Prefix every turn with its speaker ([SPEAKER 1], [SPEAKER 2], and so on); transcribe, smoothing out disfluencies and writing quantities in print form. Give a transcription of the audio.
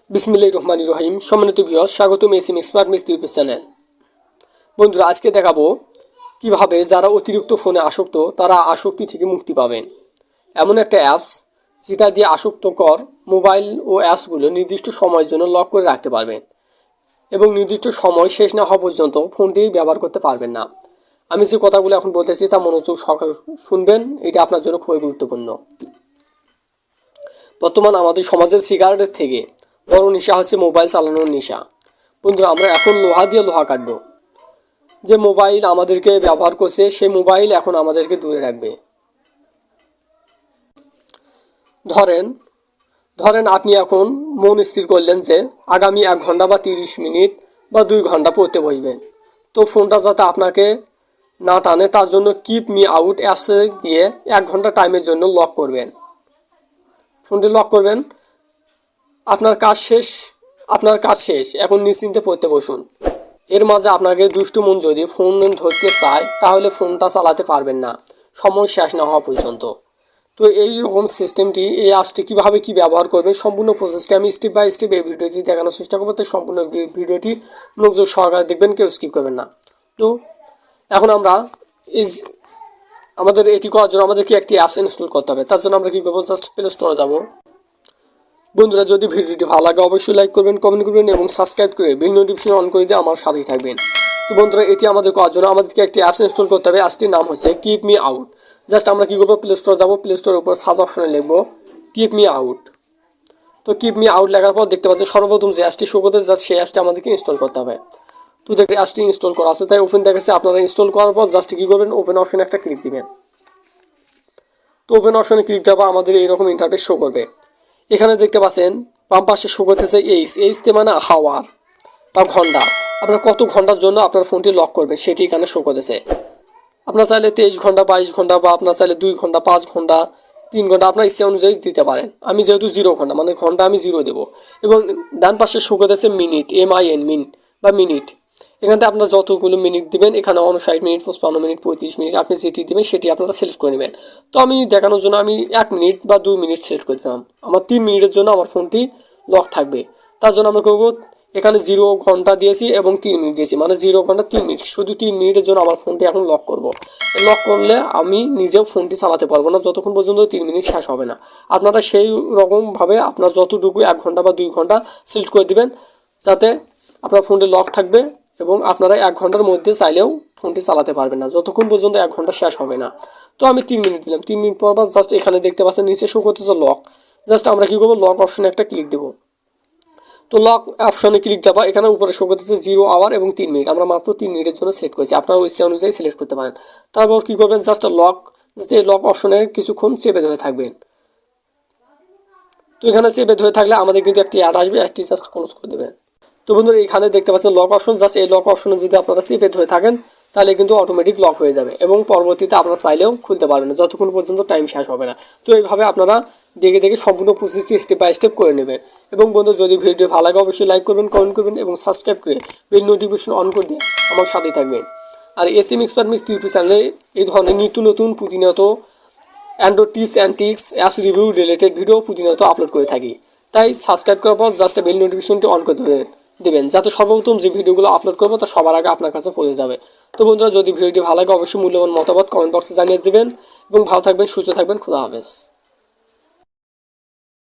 [SPEAKER 1] বিসমিল্লাহির রহমানির রহিম। সম্মানিত ভিউয়ার্স, স্বাগতম S M expert mystery YouTube channel. বন্ধুরা, আজকে দেখাবো কিভাবে যারা অতিরিক্ত ফোনে আসক্ত তারা আসক্তি থেকে মুক্তি পাবেন। এমন একটা অ্যাপস যেটা দিয়ে আসক্তকর মোবাইল ও অ্যাপসগুলো নির্দিষ্ট সময়ের জন্য লক করে রাখতে পারবেন এবং নির্দিষ্ট সময় শেষ না হওয়া পর্যন্ত ফোনটি ব্যবহার করতে পারবেন না। আমি যে কথাগুলো এখন বলতেছি তা মনোযোগ সহকারে শুনবেন, এটা আপনার জন্য খুবই গুরুত্বপূর্ণ। বর্তমান আমাদের সমাজের সিগারেটের থেকে বড় নেশা হচ্ছে মোবাইল চালানোর নেশা। বন্ধুরা, আমরা এখন লোহা দিয়ে লোহা কাটবো। যে মোবাইল আমাদেরকে ব্যবহার করছে সেই মোবাইল এখন আমাদেরকে দূরে রাখবে। ধরেন আপনি এখন মন স্থির করলেন যে আগামী 1 ঘন্টা বা 30 মিনিট বা 2 ঘন্টা পড়তে বসবেন। তো ফোনটা যাতে আপনাকে না টানে তার জন্য কিপ মি আউট অ্যাপসে গিয়ে 1 ঘন্টা টাইমের জন্য লক করবেন। ফোনটি লক করবেন। আপনার কাজ শেষ, এখন নিশ্চিন্তে পড়তে বসুন। এর মাঝে আপনাকে দুষ্টু মন যদি ফোন ধরতে চায় তাহলে ফোনটা চালাতে পারবেন না সময় শেষ না হওয়া পর্যন্ত। তো এই রকম সিস্টেমটি, এই অ্যাপসটি কীভাবে ব্যবহার করবেন সম্পূর্ণ প্রসেসটি আমি স্টেপ বাই স্টেপ এই ভিডিওটি দেখানোর চেষ্টা করবো। তাই সম্পূর্ণ ভিডিওটি মনোযোগ সহকারে দেখবেন, কেউ স্কিপ করবেন না। তো এখন আমরা আমাদের এটি করার জন্য আমাদেরকে একটি অ্যাপস ইনস্টল করতে হবে। তার জন্য আমরা কী করবো, জাস্ট প্লে স্টোরে যাবো। বন্ধুরা, যদি ভিডিওটি ভালো লাগে অবশ্যই লাইক করবেন, কমেন্ট করবেন এবং সাবস্ক্রাইব করে বেল নোটিফিকেশন অন করে দিয়ে আমার সাথেই থাকবেন। তো বন্ধুরা, এটি আমাদের করার জন্য আমাদেরকে একটি অ্যাপস ইনস্টল করতে হবে। অ্যাপসটির নাম হচ্ছে কিপ মি আউট। জাস্ট আমরা কী করবো, প্লে স্টোরে যাবো। প্লে স্টোরের উপর সার্চ অপশনে লিখবো কিপ মি আউট। তো কিপ মি আউট লেখার পর দেখতে পাচ্ছি সর্বপ্রথম যে অ্যাপসটি শো করতে জাস্ট সেই অ্যাপসটি আমাদেরকে ইনস্টল করতে হবে। তো দেখতে অ্যাপসটি ইনস্টল করা আছে, তাই ওপেন দেখাচ্ছে। আপনারা ইনস্টল করার পর জাস্ট কী করবেন, ওপেন অপশনে একটা ক্লিক দিবেন। তো ওপেন অপশনে ক্লিক দেওয়া আমাদের এইরকম ইন্টারফেস শো করবে। এখানে দেখতে পাচ্ছেন বাম পাশে শো করতেছে এইচতে মানে হাওয়ার বা ঘন্টা। আপনার কত ঘন্টার জন্য আপনার ফোনটি লক করবেন সেটি এখানে শো করতেছে। আপনার চাইলে 23 ঘন্টা, 22 ঘন্টা বা আপনার চাইলে 2 ঘন্টা, 5 ঘন্টা, 3 ঘন্টা আপনার ইচ্ছা অনুযায়ী দিতে পারেন। আমি যেহেতু 0 ঘন্টা মানে ঘন্টা আমি 0 দেবো। এবং ডান পাশে শো করতেছে মিনিট, মিনিট বা মিনিট। এখান থেকে আপনার যতগুলো মিনিট দিবেন, এখানে 59 মিনিট, 55 মিনিট, 35 মিনিট আপনি যেটি দেবেন সেটি আপনারা সিলেক্ট করে নেবেন। তো আমি দেখানোর জন্য আমি 1 মিনিট বা 2 মিনিট সিলেক্ট করে দিলাম। আমার 3 মিনিটের জন্য আমার ফোনটি লক থাকবে। তার জন্য আমরা করবো, এখানে 0 ঘন্টা দিয়েছি এবং 3 মিনিট দিয়েছি, মানে 0 ঘন্টা 3 মিনিট, শুধু 3 মিনিটের জন্য আমার ফোনটি এখন লক করব। লক করলে আমি নিজেও ফোনটি চালাতে পারবো না যতক্ষণ পর্যন্ত 3 মিনিট শেষ হবে না। আপনারা সেই রকমভাবে আপনার যতটুকু 1 ঘন্টা বা 2 ঘন্টা সিলেক্ট করে দিবেন, যাতে আপনার ফোনটি লক থাকবে এবং আপনারা 1 ঘন্টার মধ্যে চাইলেও ফোনটি চালাতে পারবেন না যতক্ষণ পর্যন্ত 1 ঘন্টা শেষ হবে না। তো আমি 3 মিনিট দিলাম। 3 মিনিট পর জাস্ট এখানে দেখতে পাচ্ছেন নিচে শো করতেছে লক। জাস্ট আমরা কী করবো, লক অপশনে একটা ক্লিক দেবো। তো লক অপশনে ক্লিক দেওয়া, এখানে উপরে শো করতেছে 0 আওয়ার এবং 3 মিনিট। আমরা মাত্র 3 মিনিটের জন্য সিলেক্ট করেছি, আপনারা ইচ্ছা অনুযায়ী সিলেক্ট করতে পারেন। তারপর কী করবেন, জাস্ট লক অপশনে কিছুক্ষণ চেপে ধরে থাকবেন। তো এখানে চেপে ধরে থাকলে আমাদের কিন্তু একটি অ্যাড আসবে, একটি জাস্ট ক্লোজ করে দেবেন। তো বন্ধুরা, এখানে দেখতে পাচ্ছেন লক অপশন। জাস্ট এই লক অপশনে যদি আপনারা চেপে ধরে থাকেন তাহলে কিন্তু অটোমেটিক লক হয়ে যাবে এবং পরবর্তীতে আপনারা চাইলেও খুলতে পারবেন না যতক্ষণ পর্যন্ত টাইম শেষ হবে না। তো এইভাবে আপনারা দেখে সম্পূর্ণ প্রসেসটি স্টেপ বাই স্টেপ করে নেবেন। এবং বন্ধু, যদি ভিডিও ভালো লাগে অবশ্যই লাইক করবেন, কমেন্ট করবেন এবং সাবস্ক্রাইব করে বেল নোটিফিকেশন অন করে দিয়ে আমার সাথেই থাকবেন। আর S M expert mystery YouTube চ্যানেলে এই ধরনের নিত্য নতুন প্রতিনিয়ত Android tips and tricks, apps review related video প্রতিনিয়ত আপলোড করে থাকি। তাই সাবস্ক্রাইব করার পর জাস্ট বেল নোটিফিকেশনটি অন করে দেবেন, যাতে সর্বপ্রথম যে ভিডিওগুলো আপলোড করবো তা সবার আগে আপনার কাছে পৌঁছে যাবে। তো বন্ধুরা, যদি ভিডিওটি ভালো লাগে অবশ্যই মূল্যবান মতামত কমেন্ট বক্সে জানিয়ে দেবেন এবং ভালো থাকবেন, সুস্থ থাকবেন। খুদা হাফেজ।